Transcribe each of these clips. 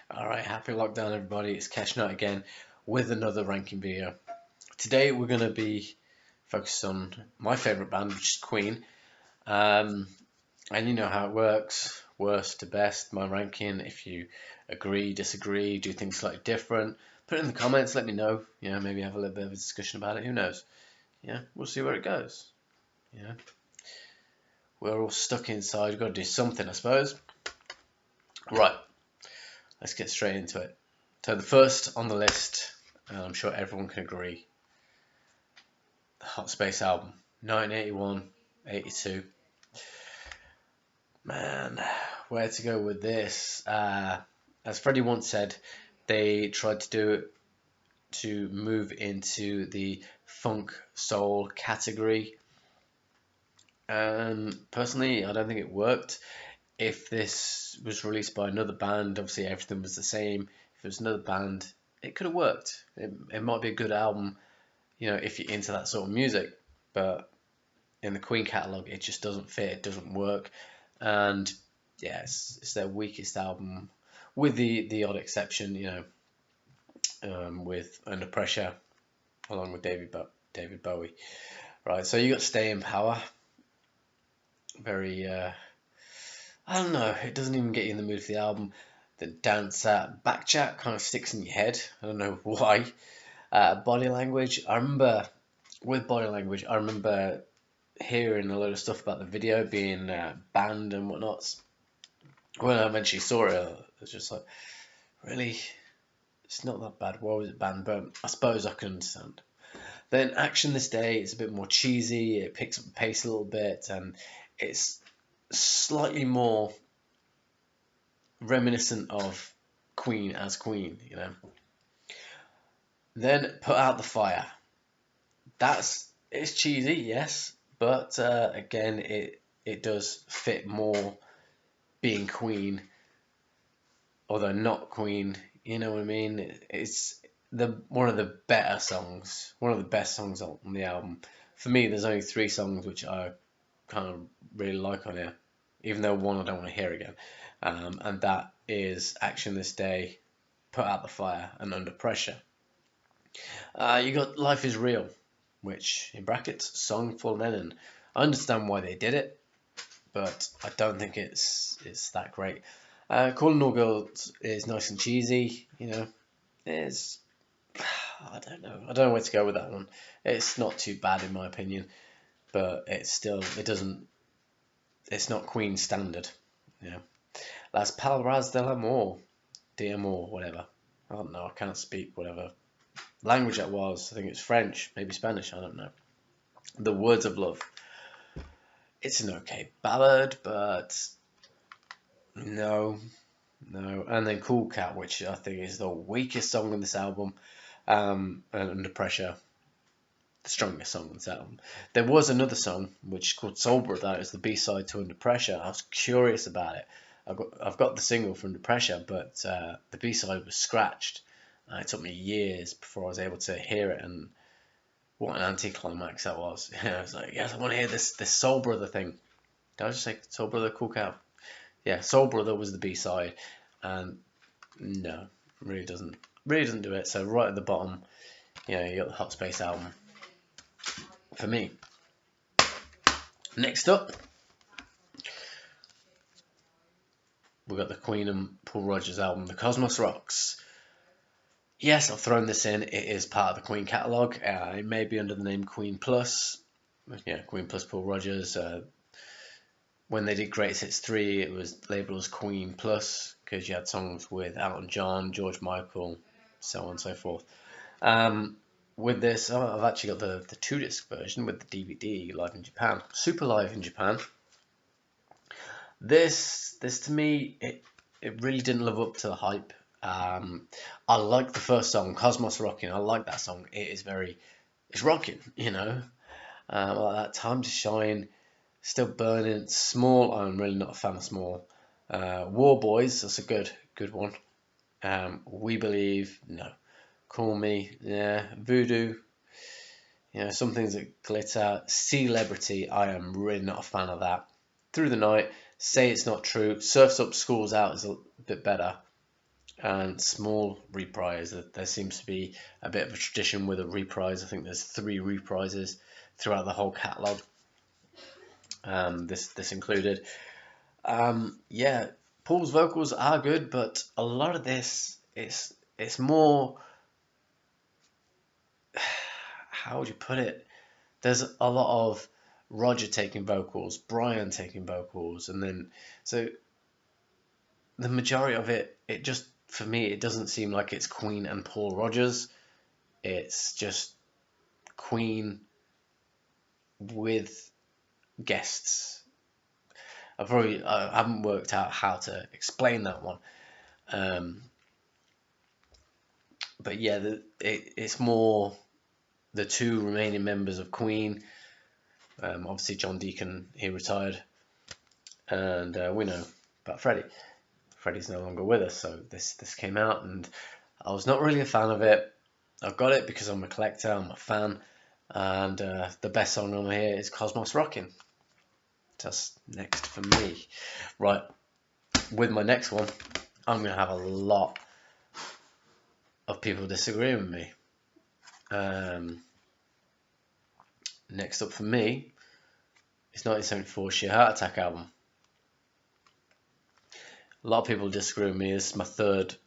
Alright, happy lockdown everybody, it's Khash again with another ranking video. Today we're going to be focused on my favourite band, which is Queen. And you know how it works, worst to best, my ranking. If you agree, disagree, do things slightly different, put it in the comments, let me know. Maybe have a little bit of a discussion about it, who knows. We'll see where it goes. Yeah, we're all stuck inside, we've got to do something, I suppose. Right, let's get straight into it. So the first on the list, and I'm sure everyone can agree, the Hot Space album, 1981, 82. Man, where to go with this? As Freddie once said, they tried to do it to move into the funk soul category. And personally, I don't think it worked. If this was released by another band, obviously everything was the same. If it was another band, it could have worked. It might be a good album, if you're into that sort of music. But in the Queen catalogue, it just doesn't fit. It doesn't work. And yeah, it's their weakest album, with the odd exception, with Under Pressure, along with David Bowie. Right, so you got Stay in Power. Very, I don't know, it doesn't even get you in the mood for the album. The Dance at Back Chat kind of sticks in your head. I don't know why. Body Language, I remember hearing a lot of stuff about the video being banned and whatnot. When I eventually saw it, I was just like, really? It's not that bad. Why was it banned? But I suppose I can understand. Then Action This Day is a bit more cheesy. It picks up the pace a little bit, and it's slightly more reminiscent of Queen as Queen, Then Put Out the Fire. It's cheesy, yes, but again, it does fit more being Queen, although not Queen. You know what I mean? It's one of the better songs, one of the best songs on the album. For me, there's only 3 songs which I kind of really like on here, even though one I don't want to hear again, and that is Action This Day, Put Out the Fire, and Under Pressure. You got Life Is Real, which, in brackets, song for Lennon. I understand why they did it, but I don't think it's that great. Calling All Girls is nice and cheesy, It's I don't know. I don't know where to go with that one. It's not too bad in my opinion, but it's not Queen standard, Las Palabras del Amor, d'Amor, whatever. I don't know. I can't speak whatever language that was. I think it's French, maybe Spanish. I don't know. The Words of Love. It's an okay ballad, but no. And then Cool Cat, which I think is the weakest song on this album, and Under Pressure, the strongest song on this album. There was another song which is called Soul Brother. It's the B-side to Under Pressure. I was curious about it. I've got the single from Under Pressure, but the B-side was scratched. It took me years before I was able to hear it, and what an anticlimax that was. I was like, yes, I want to hear this Soul Brother thing. Did I just say Soul Brother, Cool Cat? Yeah, Soul Brother was the B-side, and no, really doesn't do it. So right at the bottom, you got the Hot Space album for me. Next up, we've got the Queen and Paul Rodgers album, The Cosmos Rocks. Yes, I've thrown this in. It is part of the Queen catalogue. It may be under the name Queen Plus. Yeah, Queen Plus Paul Rodgers. When they did Greatest Hits 3, it was labelled as Queen Plus because you had songs with Elton John, George Michael, so on and so forth. With this, I've actually got the 2-disc version with the DVD live in Japan, super live in Japan. This to me, it really didn't live up to the hype. I like the first song, Cosmos Rocking. I like that song. It's rocking, like that Time to Shine, Still Burning, Small. I'm really not a fan of Small. War Boys, that's a good one. We Believe, no. Call Me, yeah. Voodoo, some things that glitter. Celebrity, I am really not a fan of that. Through the Night, Say It's Not True. Surf's Up, School's Out is a bit better. and small reprise. There seems to be a bit of a tradition with a reprise. I think there's 3 reprises throughout the whole catalogue. This included. Yeah, Paul's vocals are good, but a lot of this it's more, how would you put it? There's a lot of Roger taking vocals, Brian taking vocals, and then so the majority of it just, for me, it doesn't seem like it's Queen and Paul Rogers. It's just Queen with guests. I haven't worked out how to explain that one. Um, but yeah, it's more the 2 remaining members of Queen. Obviously, John Deacon, he retired, and we know about Freddie. Freddie's no longer with us, so this came out, and I was not really a fan of it. I've got it because I'm a collector, I'm a fan, and the best song on here is Cosmos Rockin'. That's next for me. Right, with my next one, I'm going to have a lot of people disagreeing with me. Next up for me is 1974 Sheer Heart Attack album. A lot of people disagree with me. It's my 3rd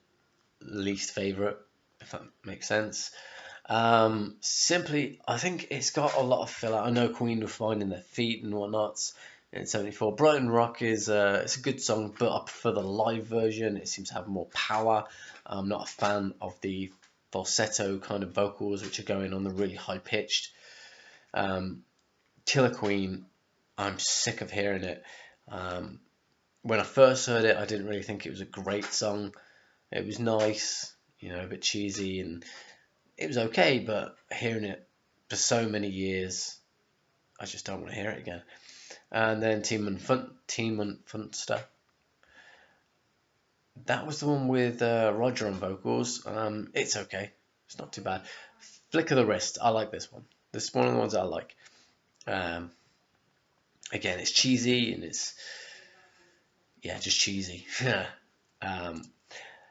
least favourite, if that makes sense. Simply, I think it's got a lot of filler. I know Queen were finding their feet and whatnot in 74. Brighton Rock is it's a good song, but I prefer the live version. It seems to have more power. I'm not a fan of the falsetto kind of vocals, which are going on the really high pitched. Killer Queen, I'm sick of hearing it. When I first heard it, I didn't really think it was a great song. It was nice, a bit cheesy, and it was okay, but hearing it for so many years, I just don't want to hear it again. And then Team and Funster. That was the one with Roger on vocals. It's okay. It's not too bad. Flick of the Wrist. I like this one. This is one of the ones I like. Again, it's cheesy, and it's, just cheesy.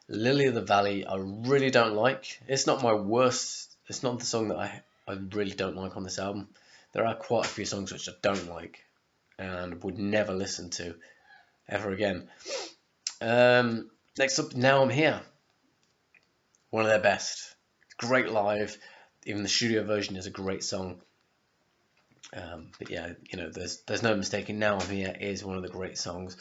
Lily of the Valley, I really don't like. It's not my worst. It's not the song that I really don't like on this album. There are quite a few songs which I don't like and would never listen to ever again. Next up, Now I'm Here. One of their best. Great live. Even the studio version is a great song. But yeah, there's no mistaking. Now I'm Here is one of the great songs.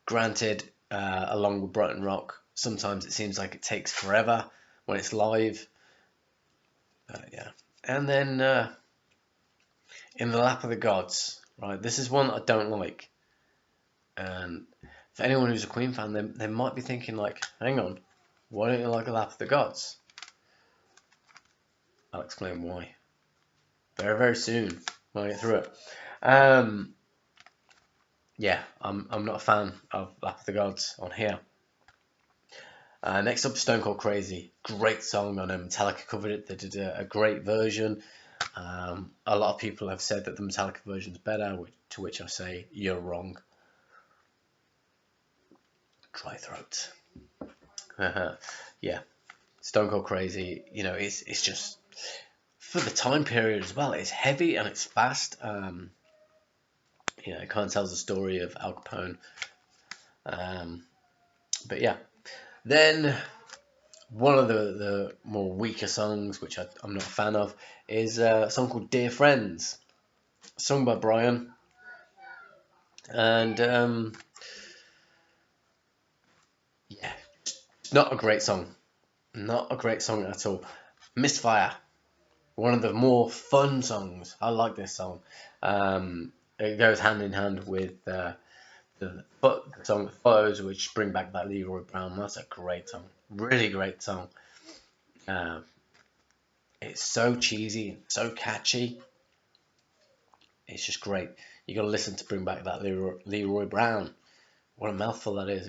Granted, along with Brighton Rock, sometimes it seems like it takes forever when it's live. Yeah. And then In the Lap of the Gods, right? This is one I don't like. And for anyone who's a Queen fan, they might be thinking like, hang on, why don't you like The Lap of the Gods? I'll explain why. Very, very soon when I get through it. Yeah, I'm not a fan of Lap of the Gods on here. Next up, Stone Cold Crazy. Great song. I know Metallica covered it. They did a great version. A lot of people have said that the Metallica version is better, to which I say you're wrong. Dry throat. Yeah, Stone Cold Crazy. It's just, for the time period as well. It's heavy and it's fast. It kind of tells the story of Al Capone. But yeah. Then one of the more weaker songs, which I'm not a fan of, is a song called Dear Friends, sung by Brian. And yeah, not a great song. Not a great song at all. Misfire, one of the more fun songs. I like this song. It goes hand in hand with the song that follows, which Bring Back That Leroy Brown. That's a great song. Really great song. It's so cheesy, so catchy. It's just great. You got to listen to Bring Back That Leroy Brown. What a mouthful that is.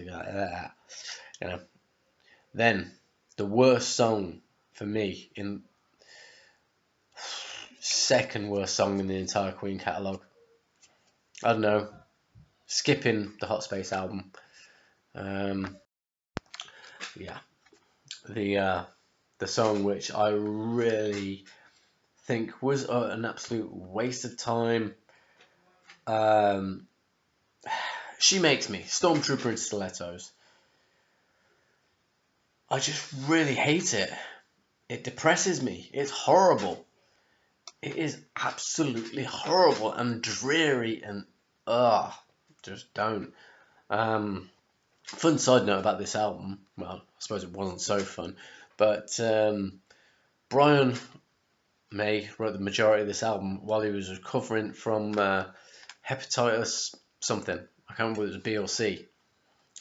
Then the worst song for me, in second worst song in the entire Queen catalogue. I don't know. Skipping the Hot Space album. Yeah. the song which I really think was an absolute waste of time. Um, She Makes Me, Stormtrooper in Stilettos. I just really hate it. It depresses me. It's horrible. It is absolutely horrible and dreary and just don't. Fun side note about this album. Well, I suppose it wasn't so fun, but Brian May wrote the majority of this album while he was recovering from hepatitis something. I can't remember whether it was B or C,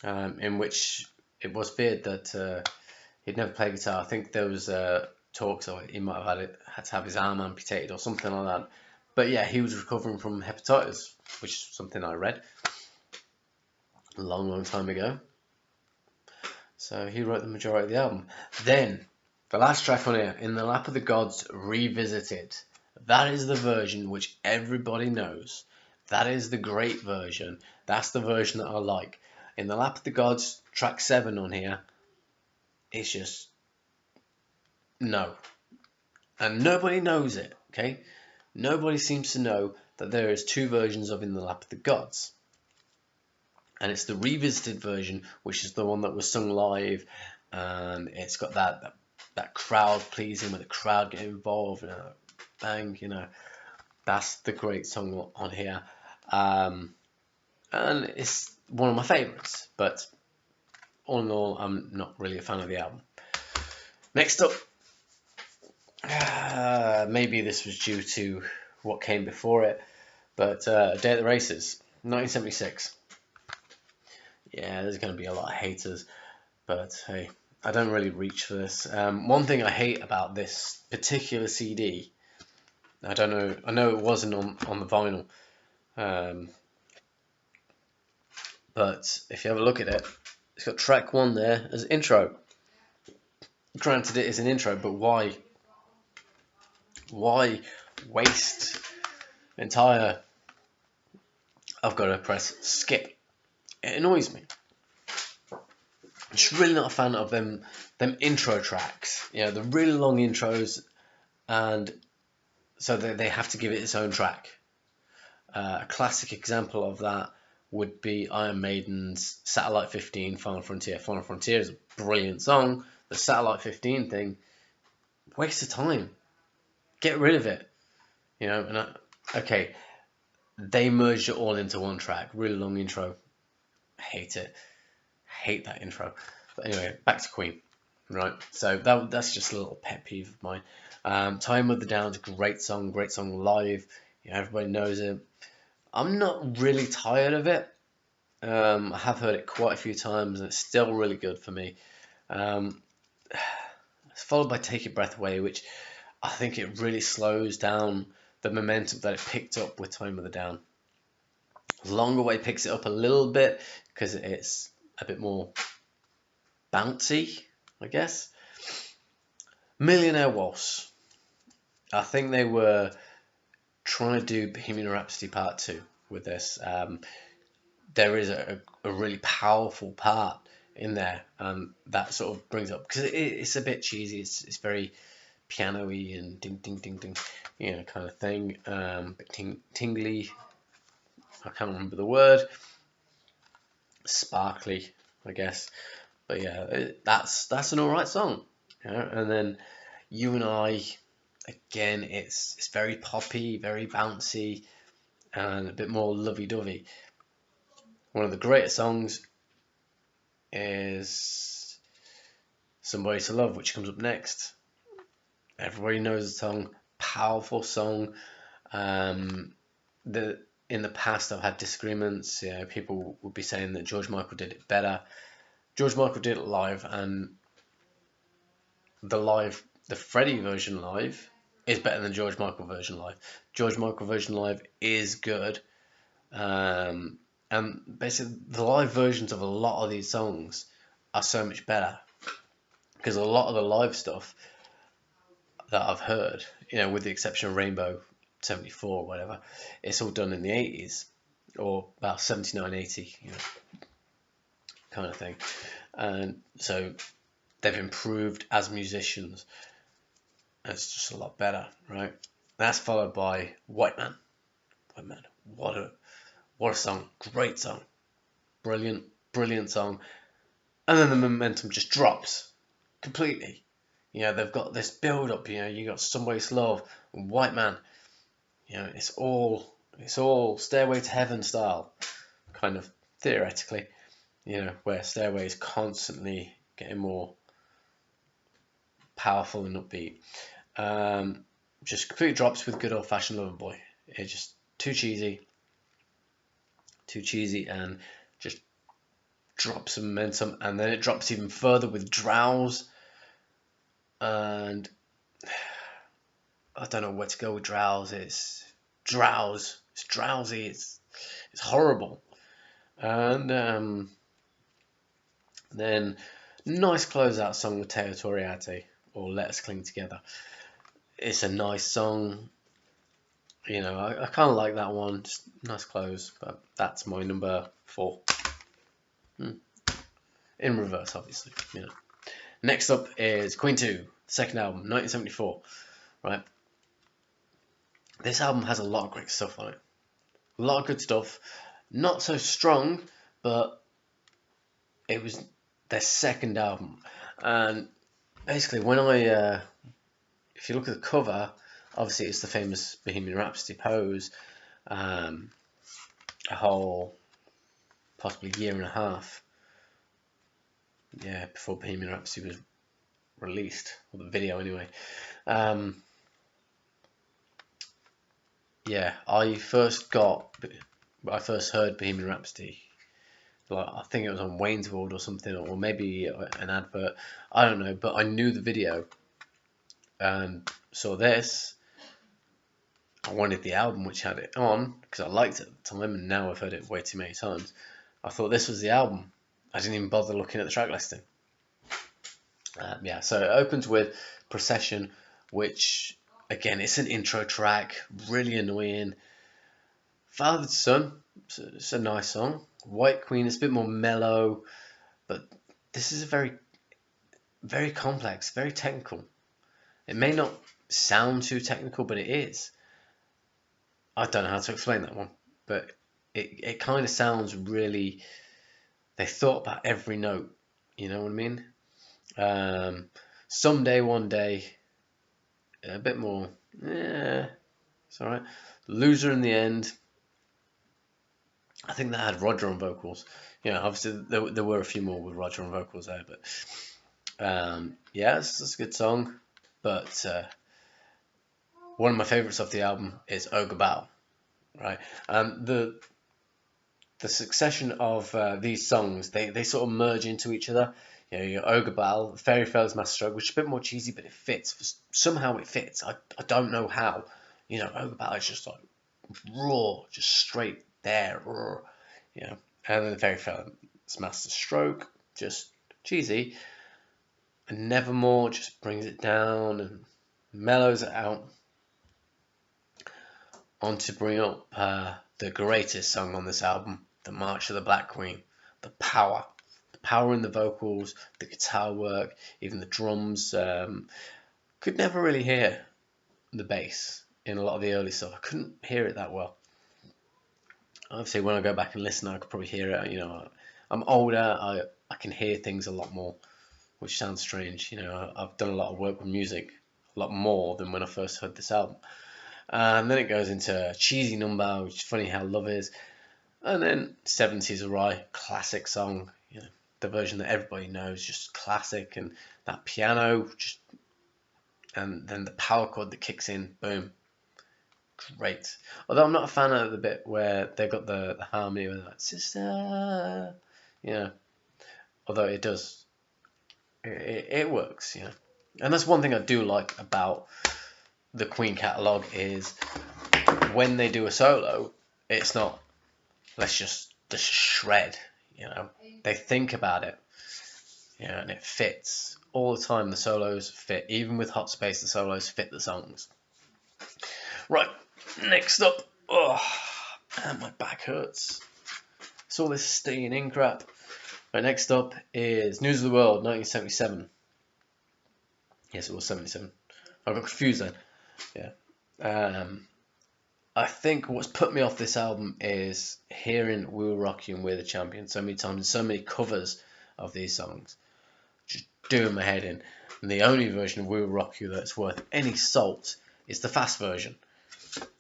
in which it was feared that he'd never played guitar. I think there was talks of he might have had to have his arm amputated or something like that. But yeah, he was recovering from hepatitis, which is something I read a long, long time ago. So he wrote the majority of the album. Then, the last track on here, In the Lap of the Gods Revisited. That is the version which everybody knows. That is the great version. That's the version that I like. In the Lap of the Gods, track 7 on here, it's just no. And nobody knows it, okay? Nobody seems to know that there is 2 versions of In the Lap of the Gods. And it's the revisited version, which is the one that was sung live, and it's got that crowd pleasing, with the crowd getting involved, bang, that's the great song on here, and it's one of my favourites. But all in all, I'm not really a fan of the album. Next up, maybe this was due to what came before it, but Day at the Races, 1976. Yeah, there's going to be a lot of haters, but hey, I don't really reach for this. One thing I hate about this particular CD, I don't know, I know it wasn't on the vinyl, but if you have a look at it, it's got track 1 there as intro. Granted, it is an intro, but why waste entire? I've got to press skip. It annoys me. I'm just really not a fan of them intro tracks. The really long intros, and so they have to give it its own track. A classic example of that would be Iron Maiden's Satellite 15, Final Frontier. Final Frontier is a brilliant song. The Satellite 15 thing, waste of time. Get rid of it. Okay, they merged it all into one track. Really long intro. Hate it. Hate that intro. But anyway, back to Queen. Right, so that's just a little pet peeve of mine. Time of the Downs, great song live. Everybody knows it. I'm not really tired of it. I have heard it quite a few times, and it's still really good for me. It's followed by Take Your Breath Away, which I think it really slows down the momentum that it picked up with Time of the Down. Longer Way picks it up a little bit because it's a bit more bouncy, I guess. Millionaire Waltz. I think they were trying to do Bohemian Rhapsody Part 2 with this. There is a really powerful part in there, that sort of brings up, because it's a bit cheesy. It's very piano-y and ding ding ding ding, kind of thing. Bit tingly. I can't remember the word. Sparkly, I guess. But yeah, that's an alright song. And then You and I, again, it's very poppy, very bouncy, and a bit more lovey-dovey. One of the greatest songs is Somebody to Love, which comes up next. Everybody knows the song. Powerful song. In the past, I've had disagreements. People would be saying that George Michael did it better. George Michael did it live, and the Freddie version live is better than George Michael version live. George Michael version live is good. And basically, the live versions of a lot of these songs are so much better, because a lot of the live stuff that I've heard, with the exception of Rainbow 74 or whatever, it's all done in the 80s, or about 79, 80, kind of thing. And so they've improved as musicians. It's just a lot better, right? That's followed by White Man. White Man, what a song! Great song, brilliant song. And then the momentum just drops completely. They've got this build up. You got Some Ways Love, White Man. It's all Stairway to Heaven style, kind of theoretically. Where Stairway is constantly getting more powerful and upbeat. Just completely drops with Good Old Fashioned Lover Boy. It's just too cheesy, and just drops some momentum, and then it drops even further with Drowse, and I don't know where to go with Drowse. It's drowsy, it's horrible, and then nice closeout song with Teo Toriate, or Let Us Cling Together. It's a nice song. I kind of like that one. Just nice close, but that's my number 4. In reverse, obviously. Next up is Queen 2, second album, 1974. Right. This album has a lot of great stuff on it. A lot of good stuff. Not so strong, but it was their second album. And basically, if you look at the cover, obviously it's the famous Bohemian Rhapsody pose. A whole, possibly year and a half, before Bohemian Rhapsody was released, or the video anyway. I first heard Bohemian Rhapsody, I think it was on Wayne's World or something, or maybe an advert, I don't know, but I knew the video and saw this. I wanted the album which had it on because I liked it at the time, and now I've heard it way too many times. I thought this was the album. I didn't even bother looking at the track listing. So it opens with Procession, which, again, it's an intro track, really annoying. Father to Son, it's a nice song. White Queen is a bit more mellow, but this is a very, very complex, very technical. It may not sound too technical, but it is. I don't know how to explain that one, but it kind of sounds really, they thought about every note, you know what I mean? Someday, One Day, a bit more, it's alright. Loser in the End, I think that had Roger on vocals. Obviously there were a few more with Roger on vocals there, but it's a good song. But one of my favourites of the album is Ogre Battle, right? The succession of these songs, they sort of merge into each other. Your Ogre Battle, Fairy Tale's Master Stroke, which is a bit more cheesy, but it fits. Somehow it fits. I don't know how. Ogre Battle is just like raw, just straight there, raw, and then Fairy Tale's Master Stroke, just cheesy. And Nevermore just brings it down and mellows it out, on to bring up the greatest song on this album, The March of the Black Queen. The power in the vocals, the guitar work, even the drums. Could never really hear the bass in a lot of the early stuff. I couldn't hear it that well. Obviously, when I go back and listen, I could probably hear it. I'm older, I can hear things a lot more, which sounds strange. I've done a lot of work with music, a lot more than when I first heard this album. And then it goes into a cheesy number, which is Funny How Love Is. And then 70s Awry, classic song, the version that everybody knows, just classic. And that piano, and then the power chord that kicks in, boom. Great. Although I'm not a fan of the bit where they got the harmony with that, sister. Although it does. It works, And that's one thing I do like about the Queen catalogue is when they do a solo, it's not, let's just shred, They think about it, and it fits. All the time the solos fit. Even with Hot Space, the solos fit the songs. Right, next up. And my back hurts. It's all this staying in crap. Right, next up is News of the World, 1977. Yes, it was 77. I got confused then. Yeah. I think what's put me off this album is hearing "We Will Rock You" and "We're the Champions" so many times and so many covers of these songs, just doing my head in. And the only version of "We Will Rock You" that's worth any salt is the fast version.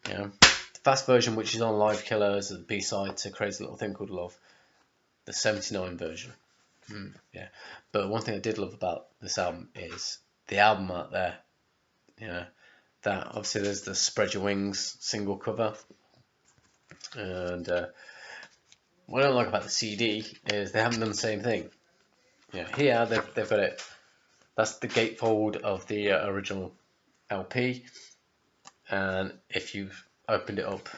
You know, the fast version, which is on Live Killers, as the B-side to "Crazy Little Thing Called Love," the '79 version. Yeah, but one thing I did love about this album is the album art there. You know, that obviously there's the "Spread Your Wings" single cover, and what I don't like about the CD is they haven't done the same thing. Yeah, here they've got it. That's the gatefold of the original LP, and if you've opened it up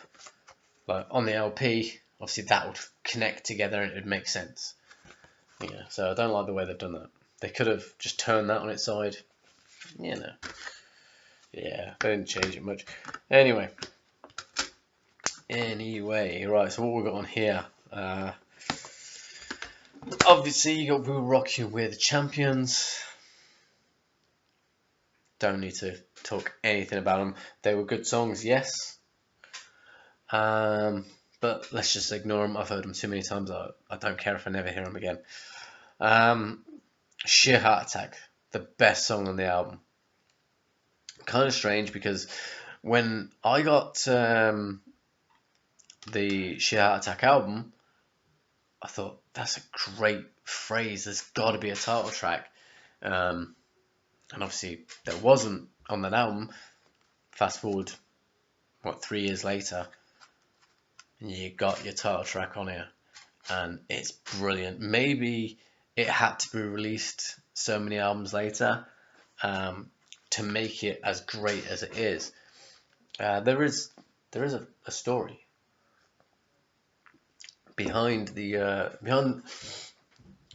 like on the LP, obviously that would connect together and it would make sense. Yeah, so I don't like the way they've done that. They could have just turned that on its side. You know. Yeah, they didn't change it much. Anyway, right. So what we got on here? Obviously, you got "We Will Rock You" We're the Champions. Don't need to talk anything about them. They were good songs, yes. But let's just ignore them. I've heard them too many times. I don't care if I never hear them again. Sheer Heart Attack, the best song on the album. Kind of strange because when I got the Sheer Heart Attack album, I thought that's a great phrase. There's got to be a title track, and obviously there wasn't on that album. Fast forward, 3 years later, and you got your title track on here, and it's brilliant. Maybe it had to be released so many albums later to make it as great as it is. There is a story behind the behind.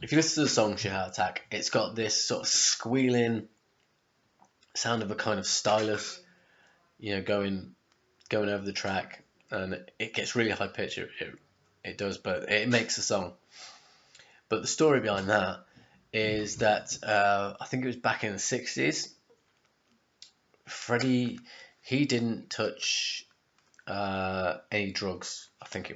If you listen to the song "Sheer Heart Attack," it's got this sort of squealing sound of a kind of stylus, going over the track, and it gets really high pitched. It does, but it makes a song. But the story behind that is that I think it was back in the '60s. Freddie, he didn't touch any drugs. I think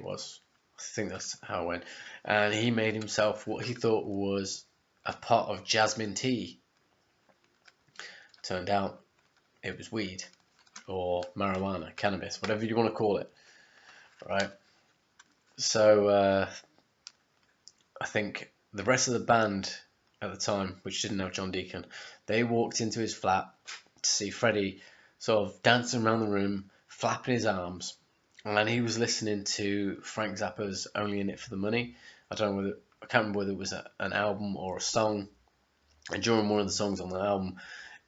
that's how it went, and he made himself what he thought was a pot of jasmine tea. Turned out it was weed or marijuana, cannabis, whatever you want to call it, right? So I think the rest of the band at the time, which didn't have John Deacon, they walked into his flat to see Freddie sort of dancing around the room, flapping his arms, and he was listening to Frank Zappa's "Only in It for the Money." I can't remember whether it was an album or a song. And during one of the songs on the album,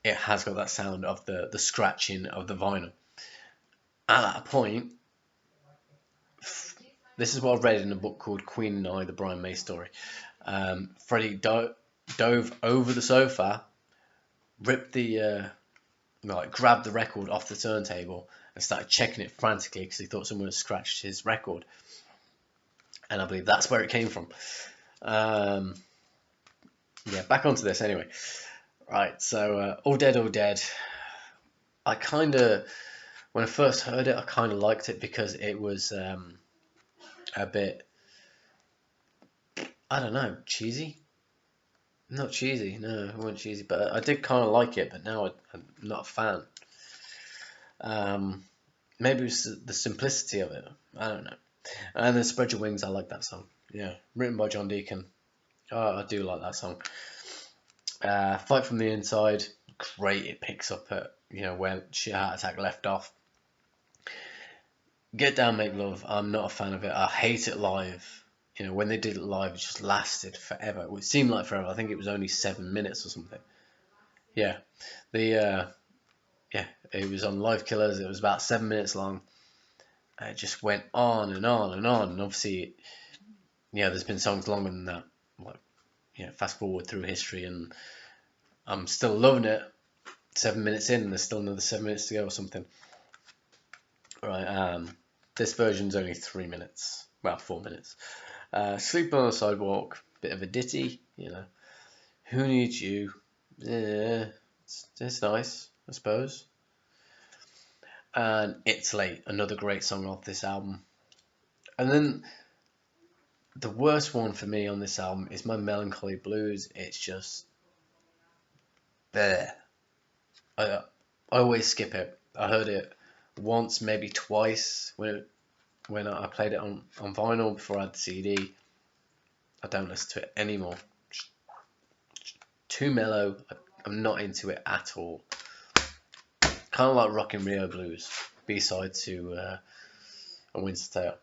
it has got that sound of the scratching of the vinyl. At that point, this is what I read in a book called "Queen and I: The Brian May Story." Freddie dove over the sofa, ripped grabbed the record off the turntable and started checking it frantically because he thought someone had scratched his record. And I believe that's where it came from. Yeah, back onto this anyway. Right, so All Dead, All Dead. When I first heard it, I kind of liked it because it was a bit, I don't know, cheesy? Not cheesy, no, it wasn't cheesy, but I did kind of like it, but now I'm not a fan. Maybe it was the simplicity of it, I don't know. And then "Spread Your Wings," I like that song. Yeah, written by John Deacon. Oh, I do like that song. "Fight from the Inside," great. It picks up at where Sheer Heart Attack left off. "Get Down, Make Love," I'm not a fan of it. I hate it live. When they did it live, it just lasted forever. It seemed like forever. I think it was only 7 minutes or something. Yeah, it was on Live Killers. It was about 7 minutes long. It just went on and on and on. And obviously, there's been songs longer than that. Like, fast forward through history, and I'm still loving it. 7 minutes in, and there's still another 7 minutes to go or something. Right. This version's only 3 minutes. Well, 4 minutes. "Sleeping on the Sidewalk," bit of a ditty. "Who Needs You?" Yeah. It's nice, I suppose. And It's Late, another great song off this album. And then the worst one for me on this album is My Melancholy Blues. It's just there. I always skip it. I heard it once, maybe twice when I played it on vinyl before I had the CD. I don't listen to it anymore. Too mellow. I'm not into it at all. Kind of like Rockin' Rio Blues, B-side to A Winter's Tale.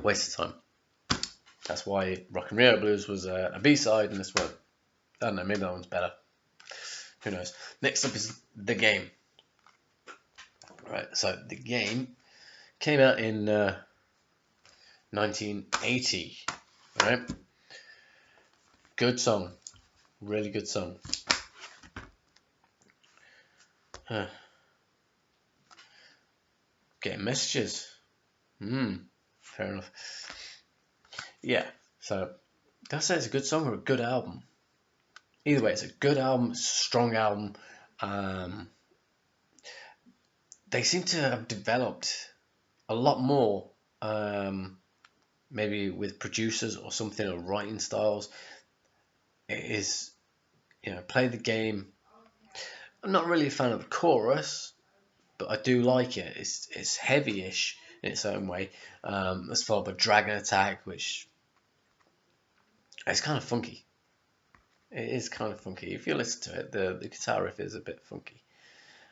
Waste of time. That's why Rockin' Rio Blues was a B-side, and this one, I don't know, maybe that one's better. Who knows? Next up is The Game. Right, so The Game came out in 1980. Right, good song, really good song. Getting messages. Fair enough. Yeah, so that's say it's a good song or a good album. Either way, it's a good album, strong album. They seem to have developed a lot more, maybe with producers or something, or writing styles. It is, Play the Game. I'm not really a fan of the chorus, but I do like it. It's heavy-ish in its own way. It's followed by Dragon Attack, which it's kind of funky. It is kind of funky. If you listen to it, the guitar riff is a bit funky.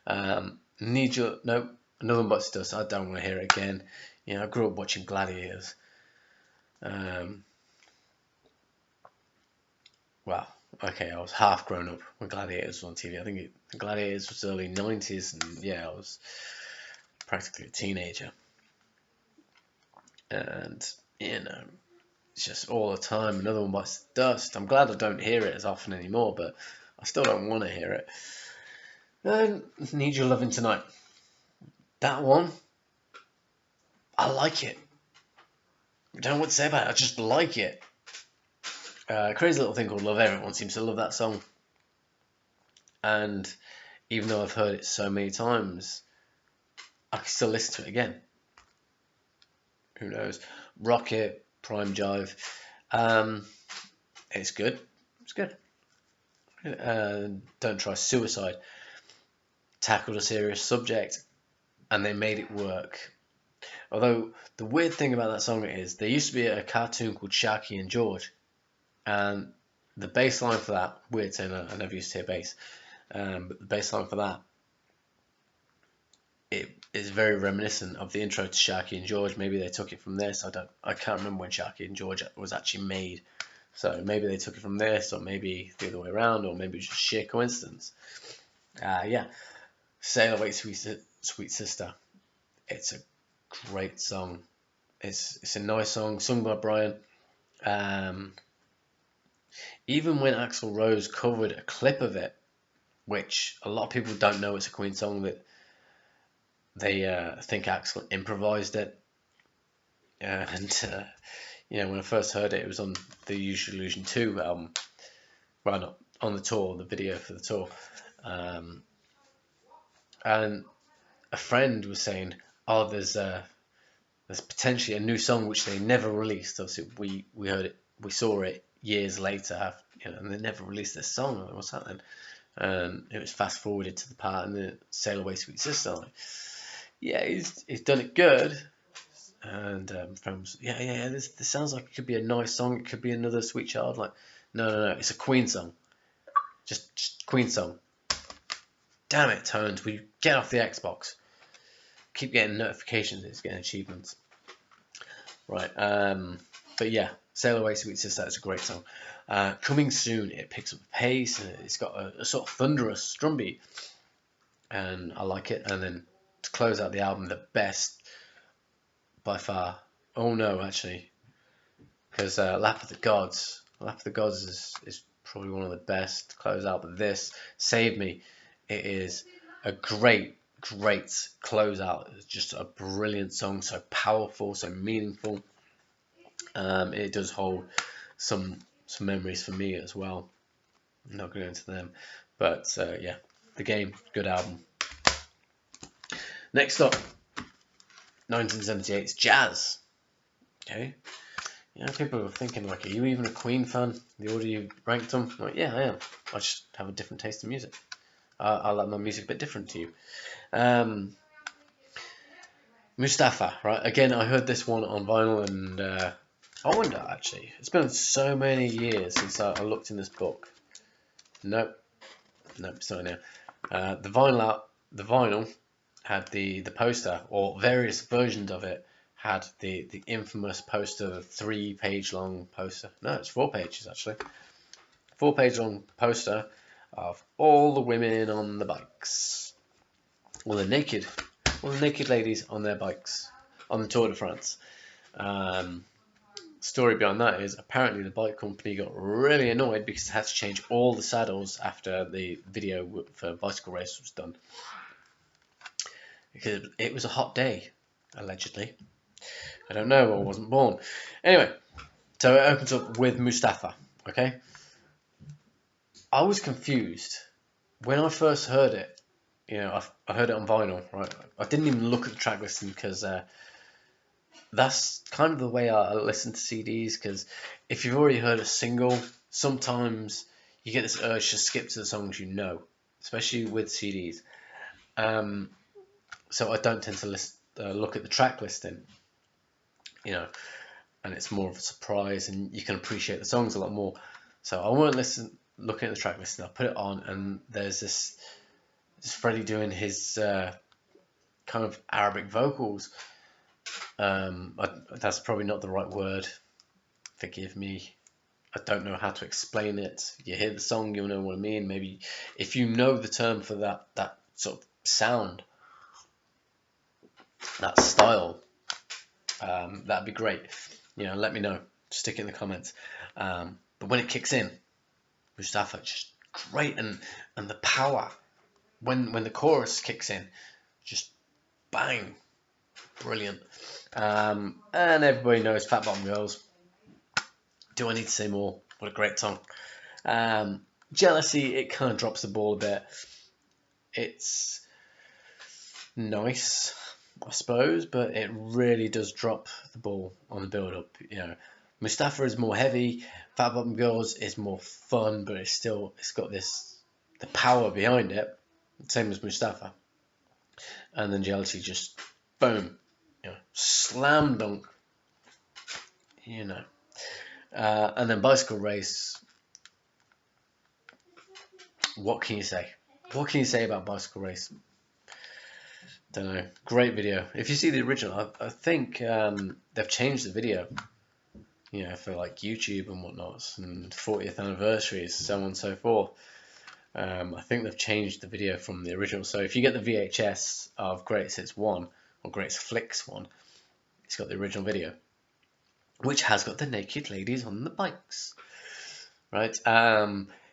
Another One Bites the Dust. I don't want to hear it again. I grew up watching Gladiators. Well, okay, I was half grown up when Gladiators was on TV. I think Gladiators was early 90s, and yeah, I was practically a teenager. And, it's just all the time. Another One Bites the Dust. I'm glad I don't hear it as often anymore, but I still don't want to hear it. And Need Your Loving Tonight. That one, I like it. I don't know what to say about it. I just like it. Crazy Little Thing Called Love. Everyone seems to love that song. And even though I've heard it so many times, I can still listen to it again. Who knows? Rocket, Prime Jive. It's good. It's good. Don't Try Suicide. Tackled a serious subject, and they made it work. Although the weird thing about that song is there used to be a cartoon called Sharky and George, and the bass line for that, weird saying I never used to hear bass, but the bass line for that, it is very reminiscent of the intro to Sharky and George. Maybe they took it from this. I can't remember when Sharky and George was actually made. So maybe they took it from this, or maybe the other way around, or maybe it's just sheer coincidence. Yeah. Sail Away, Sweet Sister. It's a great song. It's a nice song, sung by Brian. Even when Axl Rose covered a clip of it, which a lot of people don't know it's a Queen song, that they think Axl improvised it. And when I first heard it, it was on the Use Your Illusion 2 album. Well, not on the tour, the video for the tour. And a friend was saying, "Oh, there's potentially a new song which they never released." Obviously, we heard it, we saw it years later, and they never released this song. What's happening? And it was fast forwarded to the part in the Sail Away, Sweet Sister. Like, yeah, he's done it good. And friend was, yeah. This sounds like it could be a nice song. It could be another Sweet Child. Like, no, it's a Queen song. Just Queen song. Damn it, Tones, will you get off the Xbox? Keep getting notifications, it's getting achievements. Right, but yeah, Sail Away, Sweet Sister, it's a great song. Coming Soon, it picks up the pace, and it's got a sort of thunderous drum beat, and I like it. And then to close out the album, the best by far. Oh no, actually, because Lap of the Gods is probably one of the best to close out. But this, Save Me, it is a great closeout. It's just a brilliant song, so powerful, so meaningful. It does hold some memories for me as well. I'm not going into them, but yeah, The Game, good album. Next up, 1978's Jazz. Okay, you know, people are thinking like, are you even a Queen fan? The order you ranked them? Like, yeah, I am. I just have a different taste in music. I like my music a bit different to you. Mustafa, right? Again, I heard this one on vinyl, and I wonder actually. It's been so many years since I looked in this book. Nope, it's not in there. The vinyl had the poster, or various versions of it had the infamous poster, the 3-page long poster. No, it's 4 pages actually. 4-page long poster of all the women on the bikes, all the naked ladies on their bikes on the Tour de France. Story behind that is apparently the bike company got really annoyed because it had to change all the saddles after the video for Bicycle Race was done, because it was a hot day, allegedly. I don't know, I wasn't born. Anyway, so it opens up with Mustafa. Okay, I was confused when I first heard it. You know, I heard it on vinyl, right? I didn't even look at the track listing because that's kind of the way I listen to CDs. Because if you've already heard a single, sometimes you get this urge to skip to the songs you know, especially with CDs. So I don't tend to look at the track listing, you know, and it's more of a surprise, and you can appreciate the songs a lot more. So I won't looking at the track listing. I put it on, and there's this Freddie doing his kind of Arabic vocals. That's probably not the right word. Forgive me. I don't know how to explain it. You hear the song, you'll know what I mean. Maybe if you know the term for that sort of sound, that style, that'd be great. You know, let me know. Stick it in the comments. But when it kicks in, Mustafa, just great, and the power when the chorus kicks in, just bang, brilliant. And everybody knows Fat Bottom Girls. Do I need to say more? What a great song. Jealousy, it kind of drops the ball a bit. It's nice, I suppose, but it really does drop the ball on the build-up. You know, Mustafa is more heavy. Fat Bottom Girls is more fun, but it's got the power behind it, same as Mustafa. And then Jealousy, just boom, you know, slam dunk. You know, and then Bicycle Race. What can you say? What can you say about Bicycle Race? Don't know. Great video. If you see the original, I think they've changed the video, you know, for like YouTube and whatnot, and 40th anniversaries, so on and so forth. I think they've changed the video from the original. So if you get the VHS of Greatest Hits 1 or Greatest Flicks 1, it's got the original video, which has got the naked ladies on the bikes, right?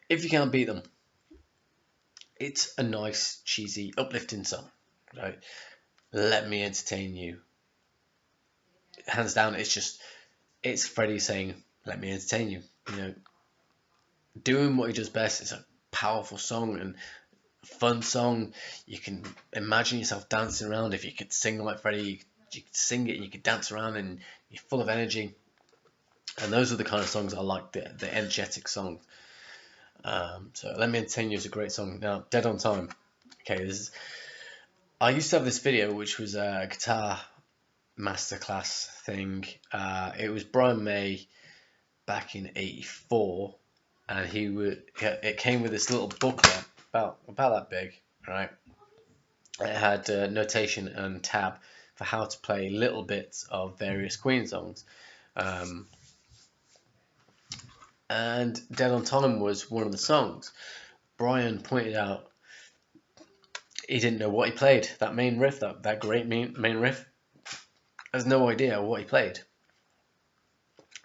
If you can't beat them, it's a nice, cheesy, uplifting song, right? Let me entertain you. Hands down, it's Freddie saying, "Let me entertain you." You know, doing what he does best. It's a powerful song and a fun song. You can imagine yourself dancing around. If you could sing like Freddie, you could sing it and you could dance around, and you're full of energy. And those are the kind of songs I like, the energetic songs. So Let Me Entertain You is a great song. Now, Dead on Time. Okay, I used to have this video, which was a guitar masterclass thing. It was Brian May back in '84, and it came with this little booklet about that big, right? It had notation and tab for how to play little bits of various Queen songs. And Dead on Time was one of the songs. Brian pointed out he didn't know what he played. That main riff, that great main riff, has no idea what he played.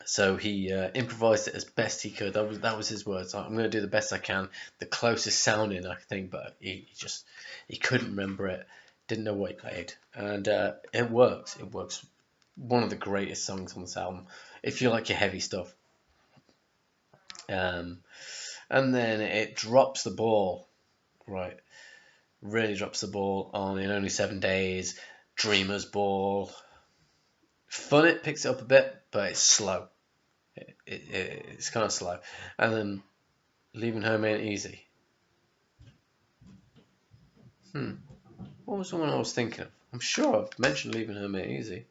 So he improvised it as best he could. That was his words. I'm going to do the best I can, the closest sounding I think, but he couldn't remember it. Didn't know what he played, and it works. It works. One of the greatest songs on this album, if you like your heavy stuff. And then it drops the ball, right? Really drops the ball on In Only 7 Days, Dreamer's Ball. Fun It picks it up a bit, but it's slow. It's kind of slow. And then Leaving Home Ain't Easy. What was the one I was thinking of? I'm sure I've mentioned Leaving Home Ain't Easy.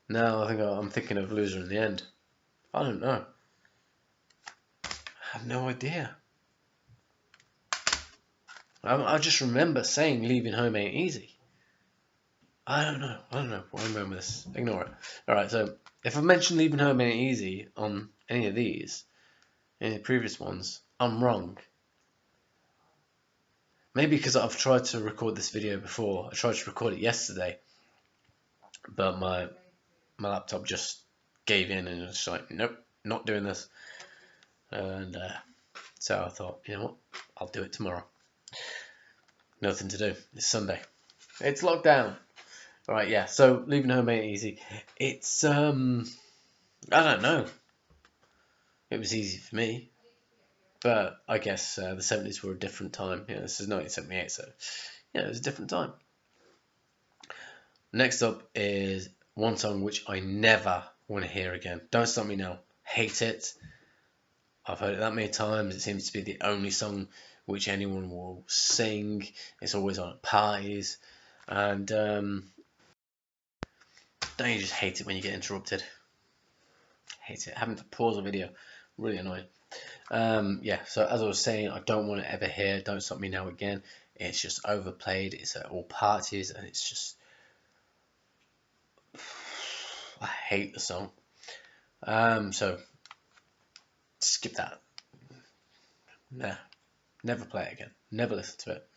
No, I think I'm thinking of Loser in the End. I don't know. I have no idea. I just remember saying Leaving Home Ain't Easy. I don't know. I remember this. Ignore it. Alright, so if I mentioned Leaving Home Ain't Easy on any of these, any of the previous ones, I'm wrong. Maybe because I've tried to record this video before. I tried to record it yesterday, but my laptop just gave in and was like, nope, not doing this. And so I thought, you know what, I'll do it tomorrow. Nothing to do. It's Sunday. It's lockdown. Alright, yeah, so Leaving Home Ain't Easy. It's, I don't know. It was easy for me. But I guess the 70s were a different time. You know, this is 1978, so yeah, it was a different time. Next up is one song which I never want to hear again. Don't Stop Me Now. Hate it. I've heard it that many times. It seems to be the only song which anyone will sing. It's always on at parties. And don't you just hate it when you get interrupted? Hate it. Having to pause a video. Really annoying. Yeah, so as I was saying, I don't want to ever hear Don't Stop Me Now again. It's just overplayed. It's at all parties, and it's just... I hate the song. So skip that. Nah, never play it again. Never listen to it.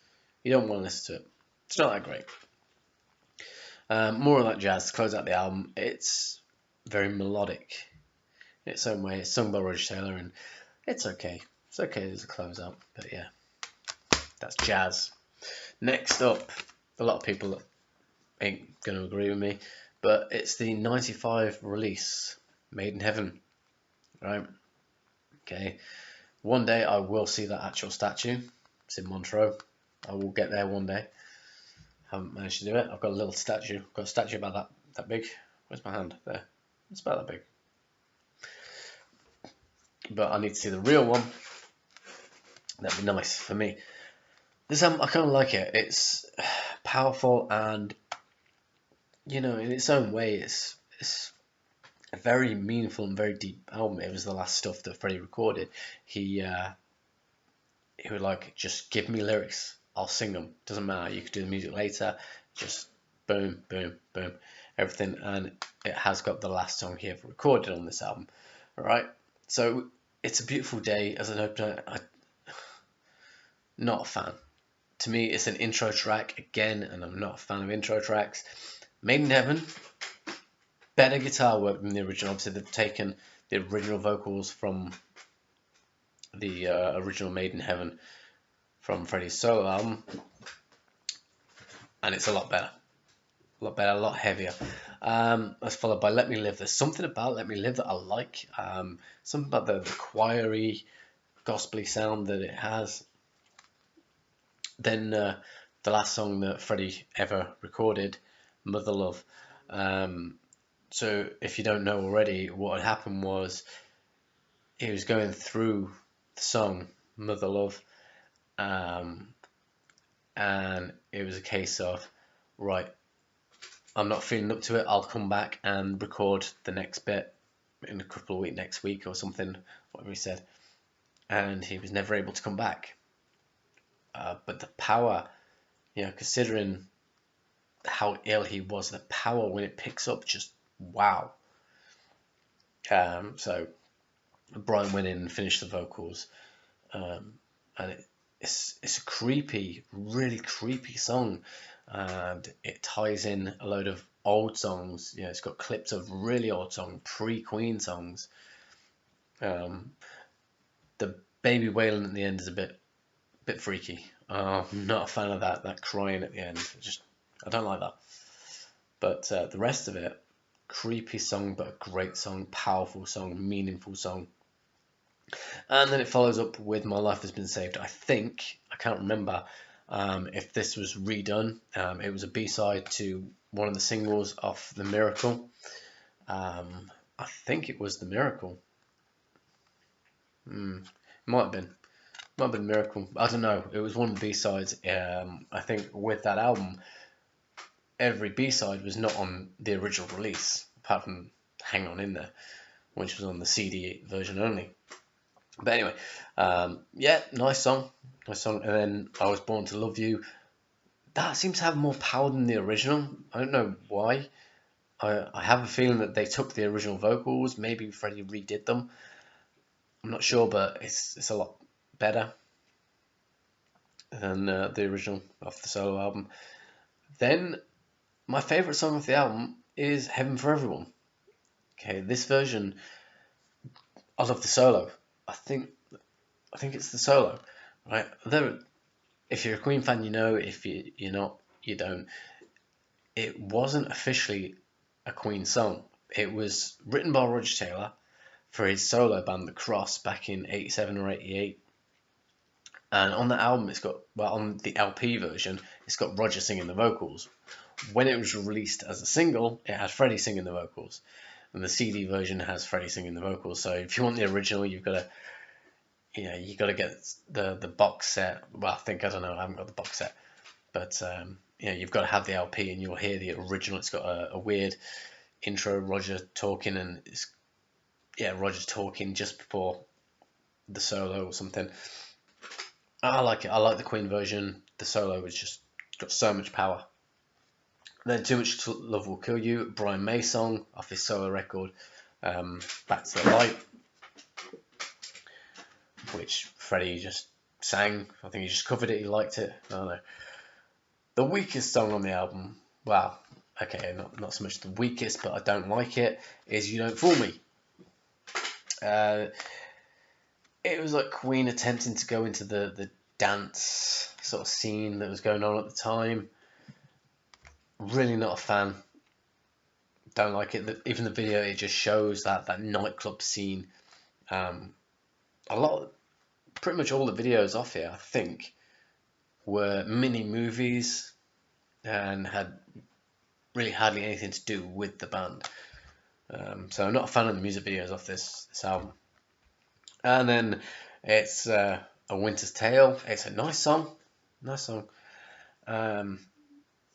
You don't want to listen to it. It's not that great. More of that jazz to close out the album. It's very melodic in its own way. It's sung by Roger Taylor, and it's okay. It's okay as a closeout, but yeah, that's jazz. Next up, a lot of people ain't going to agree with me, but it's the 95 release, Made in Heaven, right? Okay, one day I will see that actual statue. It's in Montreux. I will get there one day. Haven't managed to do it. I've got a little statue. I've got a statue about that big. Where's my hand? There. It's about that big. But I need to see the real one. That'd be nice for me. This album, I kind of like it. It's powerful and, you know, in its own way, it's a very meaningful and very deep album. It was the last stuff that Freddie recorded. He would like, just give me lyrics. I'll sing them. Doesn't matter. You could do the music later. Just boom, boom, boom, everything. And it has got the last song he ever recorded on this album. All right. So It's a Beautiful Day as an opener. Not a fan. To me, it's an intro track again, and I'm not a fan of intro tracks. Made in Heaven, better guitar work than the original. Obviously, they've taken the original vocals from the original Made in Heaven from Freddie's solo album, and it's a lot better, a lot heavier. That's followed by Let Me Live. There's something about Let Me Live that I like. Something about the choiry, gospely sound that it has. Then the last song that Freddie ever recorded, Mother Love. So if you don't know already, what had happened was he was going through the song Mother Love, and it was a case of, right, I'm not feeling up to it, I'll come back and record the next bit in a couple of weeks, next week or something, whatever he said. And he was never able to come back. But the power, you know, considering how ill he was, the power when it picks up, just wow. So Brian went in and finished the vocals, and it's a creepy, really creepy song, and it ties in a load of old songs. You know, it's got clips of really old songs, pre-Queen songs. The baby wailing at the end is a bit freaky. I'm not a fan of that crying at the end. I don't like that. But the rest of it, creepy song, but a great song, powerful song, meaningful song. And then it follows up with My Life Has Been Saved. I think, I can't remember if this was redone. It was a B-side to one of the singles off The Miracle. I think it was The Miracle. Might have been. Might have been Miracle. I don't know. It was one of the B-sides. I think with that album, every B-side was not on the original release, apart from Hang On In There, which was on the CD version only. But anyway, yeah, nice song. Nice song. And then I Was Born to Love You. That seems to have more power than the original. I don't know why. I have a feeling that they took the original vocals. Maybe Freddie redid them. I'm not sure, but it's a lot better than the original off the solo album. Then my favourite song of the album is Heaven for Everyone. Okay, this version, I love the solo. I think it's the solo, right? If you're a Queen fan, you know. If you're not, you don't. It wasn't officially a Queen song. It was written by Roger Taylor for his solo band, The Cross, back in '87 or '88. And on the album, on the LP version, it's got Roger singing the vocals. When it was released as a single, it had Freddie singing the vocals. And the CD version has Freddie singing the vocals. So if you want the original, you got to get the box set. Well, I don't know, I haven't got the box set. But you've got to have the LP, and you'll hear the original. It's got a weird intro, Roger talking, and Roger's talking just before the solo or something. I like it. I like the Queen version. The solo was just got so much power. Then Too Much Love Will Kill You, Brian May song off his solo record, Back to the Light, which Freddie just sang. I think he just covered it. He liked it. I don't know. The weakest song on the album, well, okay, not so much the weakest, but I don't like it, is You Don't Fool Me. It was like Queen attempting to go into the dance sort of scene that was going on at the time. Really not a fan. Don't like it. Even the video, it just shows that nightclub scene. Pretty much all the videos off here, I think, were mini movies and had really hardly anything to do with the band. So I'm not a fan of the music videos off this album. And then it's A Winter's Tale. It's a nice song.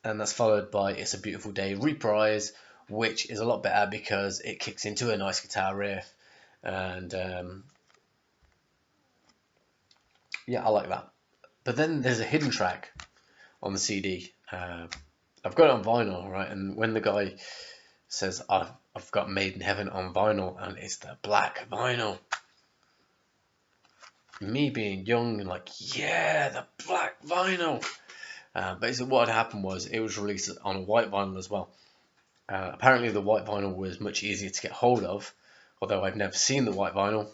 And that's followed by It's a Beautiful Day Reprise, which is a lot better because it kicks into a nice guitar riff. And I like that. But then there's a hidden track on the CD. I've got it on vinyl, right? And when the guy says, I've got Made in Heaven on vinyl, and it's the black vinyl. Me being young and like, yeah, the black vinyl. Basically what had happened was it was released on a white vinyl as well. Apparently the white vinyl was much easier to get hold of, although I've never seen the white vinyl.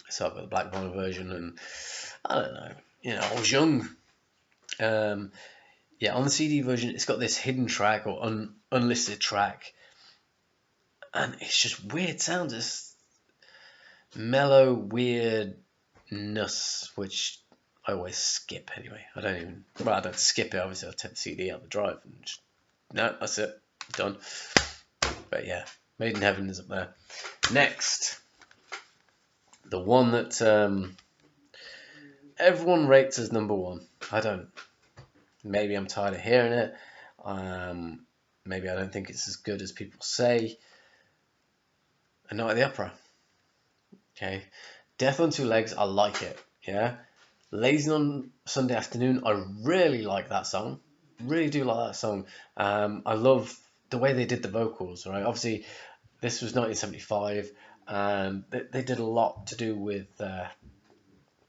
So I've got the black vinyl version, and I don't know, I was young. On the CD version, it's got this hidden track or unlisted track, and it's just weird sounds. It's mellow weirdness, which I always skip anyway. I don't skip it. Obviously, I'll take the CD out of the drive and just, no, that's it, done. But yeah, Made in Heaven is up there. Next, the one that everyone rates as number one. I don't. Maybe I'm tired of hearing it. Maybe I don't think it's as good as people say. A Night at the Opera. Okay, Death on Two Legs. I like it. Yeah. Lazy on Sunday Afternoon. I really like that song. Really do like that song. I love the way they did the vocals. Right. Obviously, this was 1975, and they did a lot to do with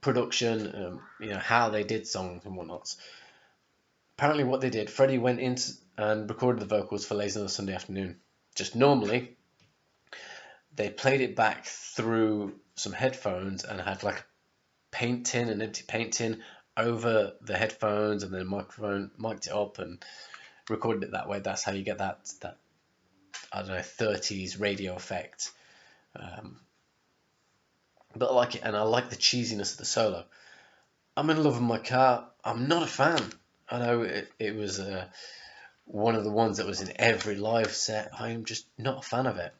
production. How they did songs and whatnot. Apparently what they did, Freddie went in and recorded the vocals for Lazy on a Sunday Afternoon. Just normally, they played it back through some headphones and had like an empty paint tin over the headphones, and then microphone mic'd it up and recorded it that way. That's how you get that I don't know, 30s radio effect. but I like it, and I like the cheesiness of the solo. I'm in love with my car. I'm not a fan. I know it was one of the ones that was in every live set. I am just not a fan of it.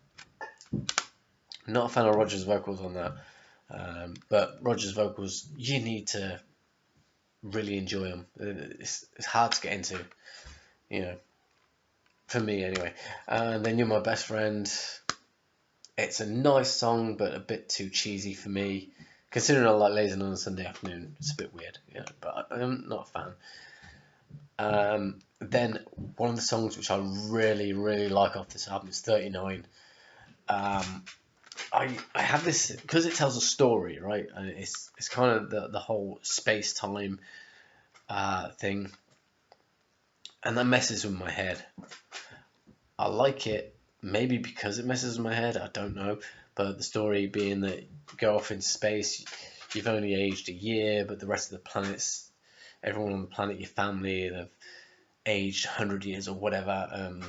Not a fan of Roger's vocals on that. But Roger's vocals, you need to really enjoy them. It's hard to get into, you know, for me anyway. And then You're My Best Friend. It's a nice song, but a bit too cheesy for me. Considering I like Lazing on a Sunday afternoon, it's a bit weird, but I'm not a fan. Then one of the songs which I really, really like off this album is 39. I have this because it tells a story, right? And it's kind of the whole space time thing, and that messes with my head. I like it maybe because it messes with my head. I don't know, but the story being that you go off into space, you've only aged a year, but the rest of the planets, everyone on the planet, your family, they've aged 100 years or whatever.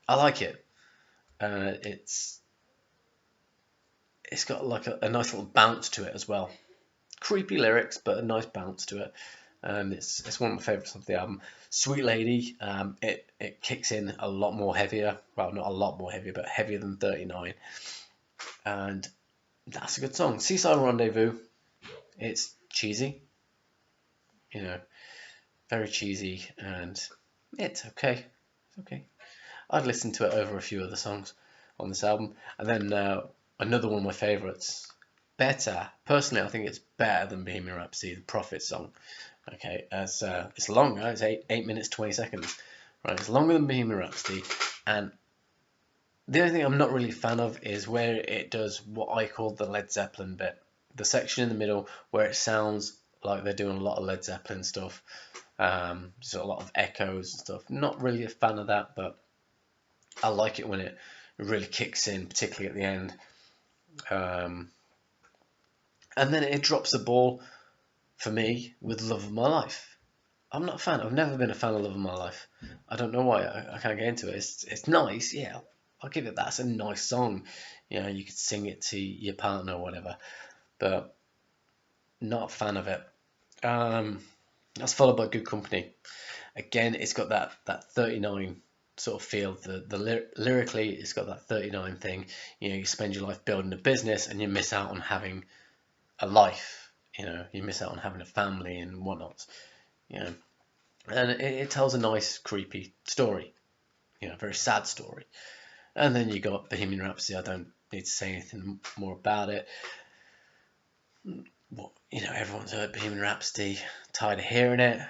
I like it. It's got like a nice little bounce to it as well. Creepy lyrics, but a nice bounce to it. And it's one of my favourites of the album. Sweet Lady, it kicks in a lot more heavier. Well, not a lot more heavier, but heavier than 39. And that's a good song. Seaside Rendezvous, it's cheesy. Very cheesy, and it's okay. It's okay. I'd listen to it over a few other songs on this album. And then another one of my favourites, Better. Personally, I think it's better than Bohemian Rhapsody, the Prophet song. Okay, as it's longer. It's 8 minutes 20 seconds. Right, it's longer than Bohemian Rhapsody, and the only thing I'm not really a fan of is where it does what I call the Led Zeppelin bit, the section in the middle where it sounds like they're doing a lot of Led Zeppelin stuff. So a lot of echoes and stuff. Not really a fan of that, but I like it when it really kicks in, particularly at the end. And then it drops the ball for me with Love of My Life. I'm not a fan. I've never been a fan of Love of My Life. I don't know why. I can't get into it. It's nice, yeah. I'll give it that. It's a nice song. You could sing it to your partner or whatever. But not a fan of it. That's followed by Good Company. Again, it's got that 39 sort of feel. Lyrically, it's got that 39 thing. You spend your life building a business and you miss out on having a life. You miss out on having a family and whatnot. And it tells a nice, creepy story. Very sad story. And then you got Bohemian Rhapsody. I don't need to say anything more about it. Everyone's heard Bohemian Rhapsody, tired of hearing it.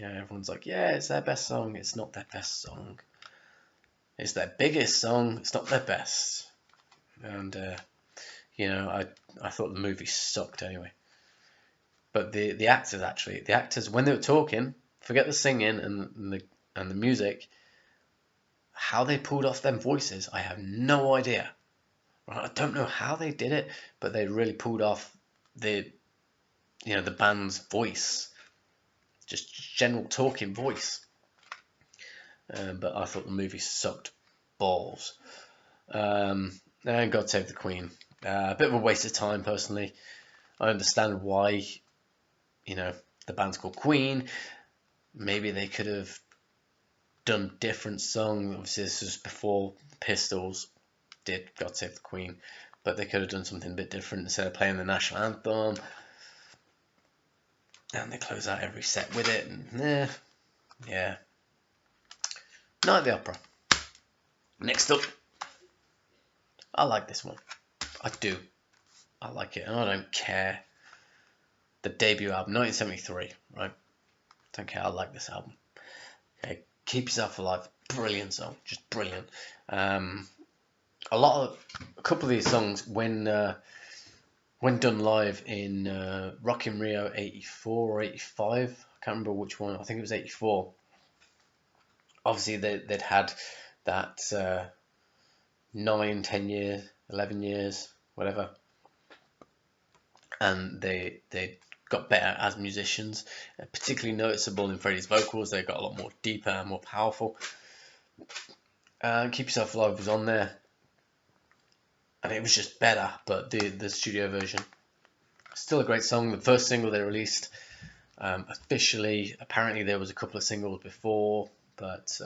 Everyone's like, yeah, it's their best song. It's not their best song. It's their biggest song. It's not their best. And I thought the movie sucked anyway. But the actors when they were talking, forget the singing and the music, how they pulled off them voices, I have no idea. Right? I don't know how they did it, but they really pulled off the band's voice, just general talking voice. But I thought the movie sucked balls. And God Save the Queen, a bit of a waste of time personally. I understand why, the band's called Queen. Maybe they could have done different songs. Obviously, this was before the Pistols did God Save the Queen, but they could have done something a bit different instead of playing the national anthem. And they close out every set with it, and yeah. Night at the Opera. Next up, I like this one. I do. I like it, and I don't care. The debut album, 1973, right? Don't care. I like this album. Okay, Keep Yourself Alive. Brilliant song, just brilliant. A couple of these songs when done live in Rock in Rio 84 or 85, I can't remember which one. I think it was 84. Obviously, they'd had that 9, 10 years, 11 years, whatever, and they got better as musicians. Particularly noticeable in Freddie's vocals. They got a lot more deeper and more powerful. Keep Yourself Alive was on there. and it was just better. But the studio version, still a great song. The first single they released officially. Apparently there was a couple of singles before, but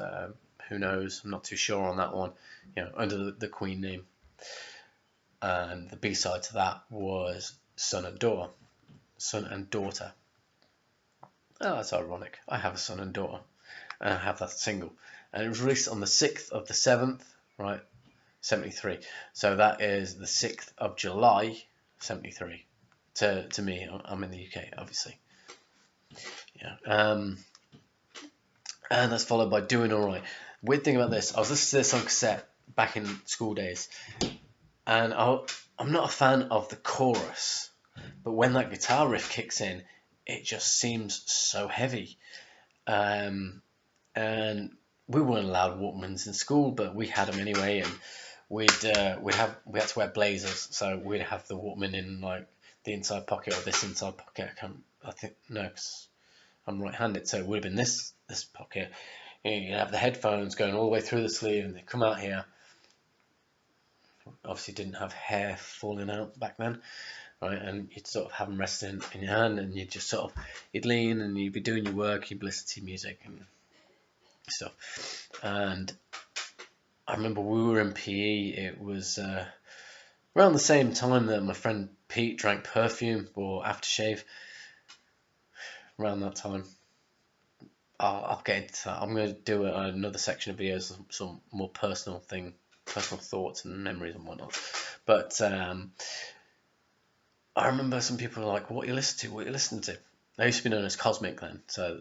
who knows? I'm not too sure on that one. Under the Queen name. And the B-side to that was Son and Daughter. Son and Daughter. Oh, that's ironic. I have a son and daughter, and I have that single. And it was released on the 6th of the 7th, right? 73. So that is the 6th of July, 73. To me, I'm in the UK, obviously. Yeah. And that's followed by Doing Alright. Weird thing about this, I was listening to this on cassette back in school days, and I'm not a fan of the chorus, but when that guitar riff kicks in, it just seems so heavy. And we weren't allowed Walkmans in school, but we had them anyway, and we had to wear blazers, so we'd have the Walkman in like the inside pocket or this inside pocket. I think no, 'cause I'm right-handed, so it would have been this pocket. You'd have the headphones going all the way through the sleeve, and they come out here. Obviously, didn't have hair falling out back then, right? And you'd sort of have them resting in your hand, and you'd just sort of you'd lean, and you'd be doing your work, you'd listen to your music and stuff. And I remember we were in PE. It was around the same time that my friend Pete drank perfume or aftershave. Around that time, I'll get into that. I'm going to do another section of videos, some more personal thoughts and memories and whatnot. But I remember some people were like, "What you listen to? What you listen to?" I used to be known as Cosmic then, so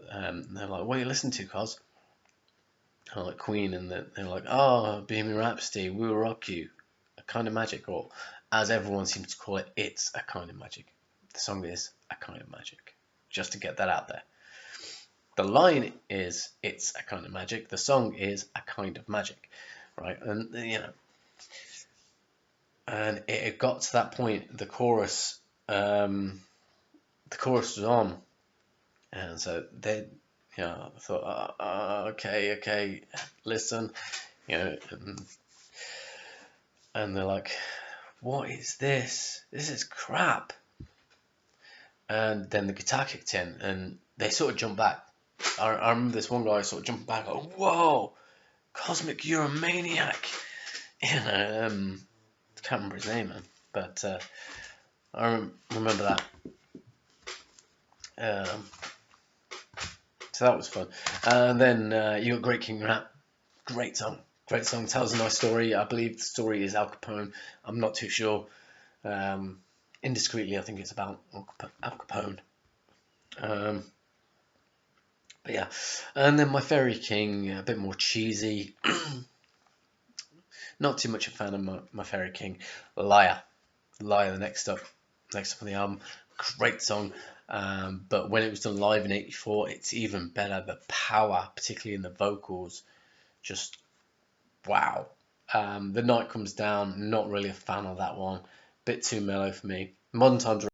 they're like, "What you listen to, Cos?" I'm like Queen, and they're like, "Oh, Bohemian Rhapsody, We Will Rock You, A Kind of Magic," or as everyone seems to call it, "It's a Kind of Magic." The song is A Kind of Magic, just to get that out there. The line is "It's a Kind of Magic." The song is A Kind of Magic, right? And and it got to that point. The chorus was on, and so they, I thought, okay, listen, and they're like, "What is this? This is crap." And then the guitar kicked in, and they sort of jumped back. I remember this one guy sort of jumped back, like, "Whoa, Cosmic, you're a maniac!" I can't remember his name, man, but I remember that. So that was fun. And then you got Great King Rap. Great song. Tells a nice story. I believe the story is Al Capone. I'm not too sure. Indiscreetly, I think it's about Al Capone. But yeah. And then My Fairy King, a bit more cheesy. Not too much a fan of My Fairy King. Liar, the next up on the album. Great song. But when it was done live in '84, it's even better. The power, particularly in the vocals, just wow. The Night Comes Down, not really a fan of that one. Bit too mellow for me. Modern Times